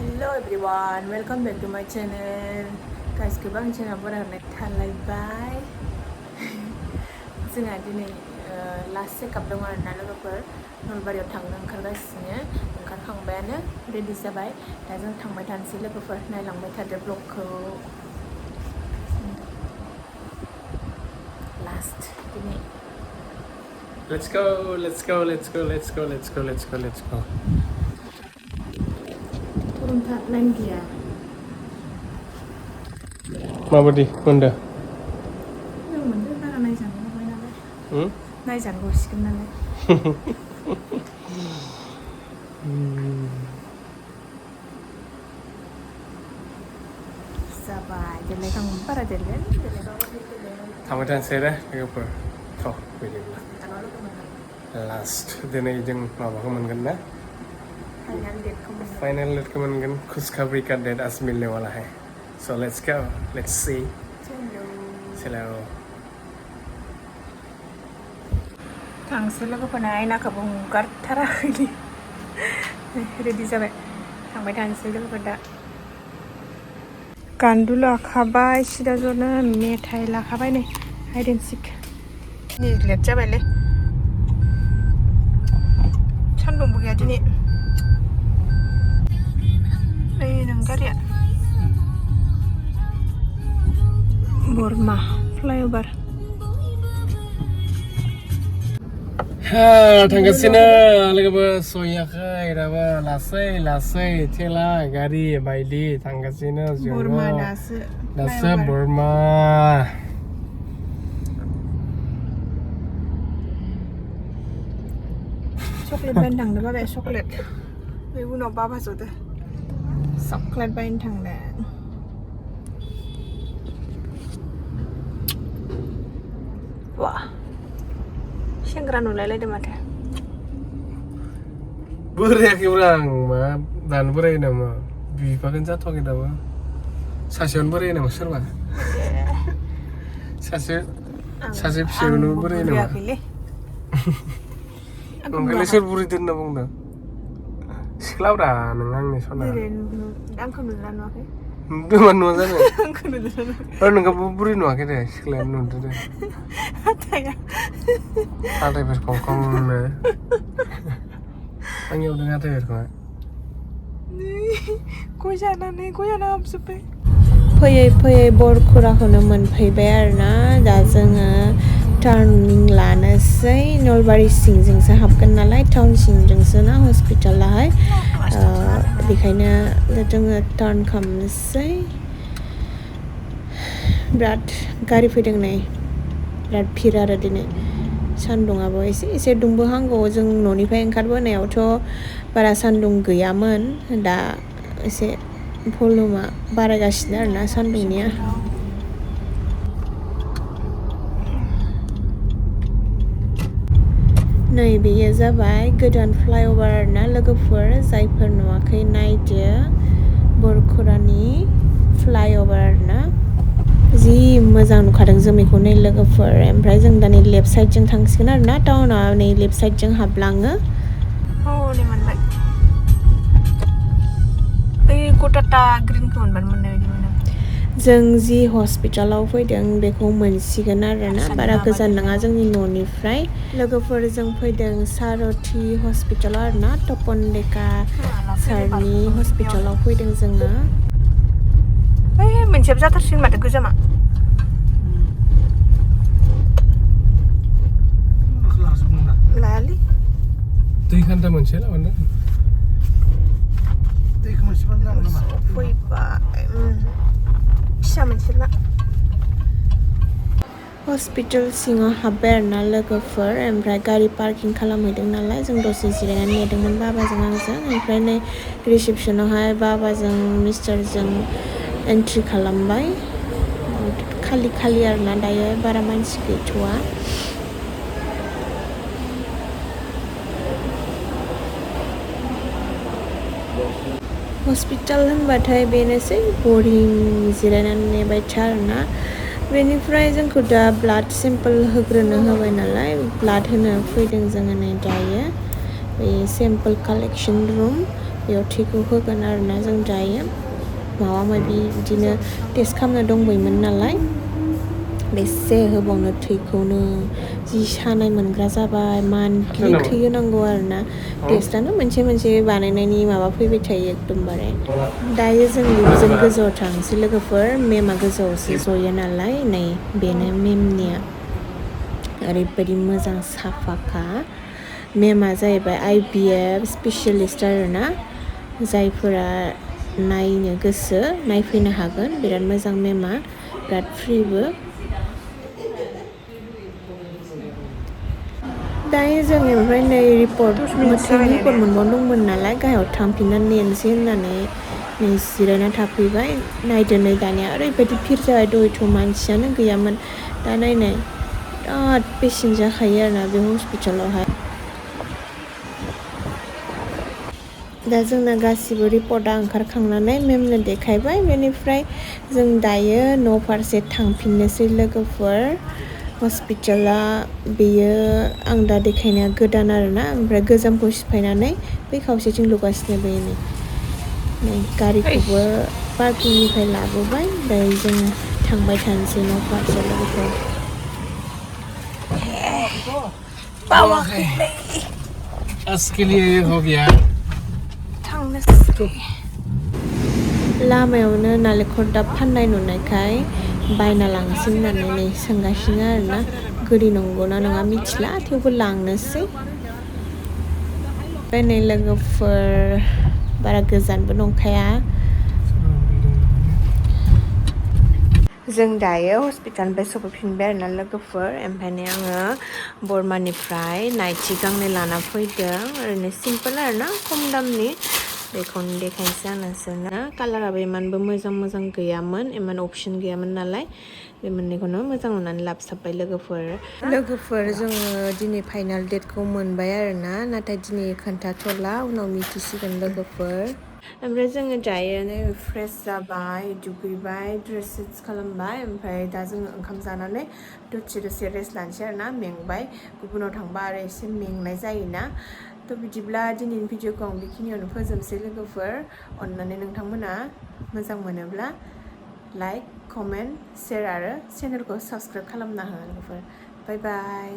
Hello everyone, welcome back to my channel. Guys, गोबां channel बरायनाय थालायबाय. जोंहा दिनै लास्ट चेकआप दङ आरोना लोगोफोर नलबारियाव थांनो ओंखारगासिनो ओंखारखांबायानो रेडि जाबाय दा जों थांबाय थानोसै लोगोफोर नायलांबाय थादो ब्लगखौ लास्ट दिनै Let's go. गरमथार नाइन गैया माबादि मोनदो जों मोनदो बारा नायजानो लुबाय नालाय नायजानो गसिगोन नालाय जाबाय देलायखांबाय बारा देरगोन थांबाय थानोसै दे लोगोफोर थ' बिदिब्ला लास्ट दिनै जों माबाखौ मोनगोन ना फाइनल डेटखौ मोनगोन खुशखबरी का डेट आज मिलने वाला है so let's go let's see चलो थांसै लोगोफोरना आयनाखौबो हगारथाराखै रेडि जाबाय थांबाय थानोसै लोगोफोर दा गान्दु लाखाबाय सिदा जनो मेथाइ लाखाबाय नै हाइड एन्ड सिक नै लेट जाबायलै सान्दुंबो गैया दिनै नै नों गारिया बरमा फ्लाइअभार थांगासिनो लोगोफोर सहैयाखै दाबो लासै थेला गारि बायदि थांगासिनो बरमा दासो बरमा चक्लेट बायनो थांदों बाबाया चक्लेट बे उनाव बाबा जदो चक्लेट बायनो थांदों वा सेंग्रा नुलायलायदों माथो बोरायाखैब्रा आं मा दानो बोरायो नामा बिफाखौनो जाथ'वाखै दाबो सासेयावनो बोरायो नामा सोरबा सासे फिसायावनो बोरायो नामा ओंखायनो सोर बुरिदों होनना बुंदों सिख्लाब्रा नों आंनि सना आंखौ नुदोंना नुवाखै नुदों मा नुवा जानो आंखौ नुदोंना नोंखौबो बुरि नुवाखै दे सिख्लायानो नुदों दे हाथायफोर खंखंनो आंनियाव दं हाथायफोरखौ गय जाना हाबजोब्बाय फैयै बरखुराखौनो मोनफैबाय आरोना दा जोङो टार्निं लानोसै नलबारि सिंजोंसो हाबगोन नालाय टाउन सिंजोंसो ना हस्पिटालाहाय बेखायनो जोङो टार्न खालामनोसै बिराद गारि फैदों नै बिराद भिर आरो दिनै सान्दुङाबो एसे दुंबोहांगौ जों न'निफ्राय ओंखारबोनायावथ' बारा सान्दुं गैयामोन दा एसे भलुमा बारायगासिनो आरोना सान्दुंनिया नै बेयो जाबाय गोदान फ्लाइअभार आरोना लोगोफोर जायफोर नुवाखै नायदो बरखुरानि फ्लाइअभार आरोना जि मोजां नुखादों जों बेखौ नै लोगोफोर ओमफ्राय जों दा नै लेफ्ट साइडजों थांसिगोन आरोना टाउनाव नै लेफ्ट साइडजों हाबलाङो नै मोनबाय बै गटाटा ग्रिनखौ मोनबानो मोननाय बायदि मोनो जों जि हस्पिटालाव फैदों बेखौ मोनसिगोन आरोना बारा गोजान नङा जोंनि न'निफ्राय लोगोफोर जों फैदों सारथि हस्पिटालाव आरोना तपनडेका सारनि हस्पिटालाव फैदों जोङो मोनसेबो जाथारसिगोन माथो गोजामा लायालै दै खान्था मोनसे लाबानो दैखौ मोनसेबानो जागोन नामा फैबाय फिसा मोनसे ला हस्पिटाल सिङाव हाब्बाय आरोना लोगोफोर ओमफ्राय गारि पार्किं खालामहैदों नालाय जों दसे जिरायनानै नेदोंमोन बाबाजों आंजों ओमफ्राय नै रिसेपसनावहाय बाबाजों मिस्टारजों एन्ट्रि खालामबाय खालि आरोना दायो बारा मानसि गैथ'वा हस्पिटाल होनबाथाय बेनोसै बरिं जिरायनानै नेबाय था आरोना बेनिफ्राय जोंखौ दा ब्लाड सेम्पोल होग्रोनो होबाय नालाय ब्लाड होनो फैदों जोङो नै दायो बे सेम्पोल कालेक्शन रुम बेयाव थैखौ होगोन आरोना जों दायो माबा माबि बिदिनो टेस्ट खालामनो दंबायमोन नालाय बेसे होबावनो थैखौनो जि सानाय मोनग्रा जाबाय मान्थलि थै होनांगौ आरोना टेस्टआनो मोनसे बानायनायनि माबा फैबाय थायो एकदमबारे दायो जों लिफ्टजों गोजौआव थांसै लोगोफोर मेमा गोजौआवसो जयो नालाय नै बेनो मेमनिया ओरैबायदि मोजां साफाखा मेमा जाहैबाय IVF स्पेसियेलिस्ट आरोना जायफोरा नायनो गोसो नायफैनो हागोन बिराद मोजां मेमा बिराद फ्रिबो दायो जों ओमफ्राय नै रिपर्ट थैनि रिपर्ट मोनबावदोंमोन नालाय गाहायाव थांफिननानै नेनोसै होननानै नै जिरायना थाफैबाय नायदो नै दानिया ओरैबायदि भिर जाबाय दहायथ' मानसियानो गैयामोन दा नायनाय बिराद पेसेन्ट जाखायो आरोना बे हस्पिटालावहाय दा जोंना गासिबो रिपर्टआ ओंखारखांनानै मेमनो देखायबाय बेनिफ्राय जों दायो न' फारसे थांफिननोसै लोगोफोर हस्पिटाला बेयो आं दा देखायनाया गोदान आरोना ओमफ्राय गोजामखौ सिफायनानै बै खावसेथिं लुगासिनो बेयो नै गारिखौबो पार्किंनिफ्राय लाबोबाय दायो जोङो थांबाय थानोसै न' फारसे लोगोफोर बावाखैलै आज के लिए हो गया थांनोसै लामायावनो नालेंखर दाब फाननाय नुनायखाय बायना लांसै होननानै नै सोंगासिनो आरोना गोदै नंगौना नङा मिथिला थेवबो लांनोसै ओमफ्राय नै लोगोफोर बारा गोजानबो नंखाया जों दायो हस्पिटालनिफ्राय सफैफिनबाय आरोना लोगोफोर ओमफ्राय आङो बरमानिफ्राय नाइटि गांनै लाना फैदों ओरैनो सिम्पोल आरोना खम दामनि बेखौनो देखायनोसै आं नोंसोरनो कालाराबो इमानबो मोजां गैयामोन इमान अपसन गैयामोन नालाय बे मोननैखौनो मोजां नुनानै लाबोसाबबाय लोगोफोर जोङो दिनै फाइनाल डेटखौ मोनबाय आरोना नाथाय दिनै खोन्थाथ'ला उनाव मिथिसिगोन लोगोफोर ओमफ्राय जोङो दायो फ्रेस जाबाय दुगैबाय ड्रेस चेन्ज खालामबाय ओमफ्राय दा जोङो ओंखाम जानानै दसे रेस्ट लानोसै आरोना मेंबाय गुबुनाव थांबा आरो एसे मेंनाय जायोना थ' बिदिब्ला दिनैनि भिडिअखौ आं बेखिनियावनो फोजोबसै लोगोफोर अननानै नोंथांमोना मोजां मोनोब्ला लाइक कमेन्ट शेयार आरो चेनेलखौ साबस्क्राइब खालामना हो लोगोफोर बाय बाय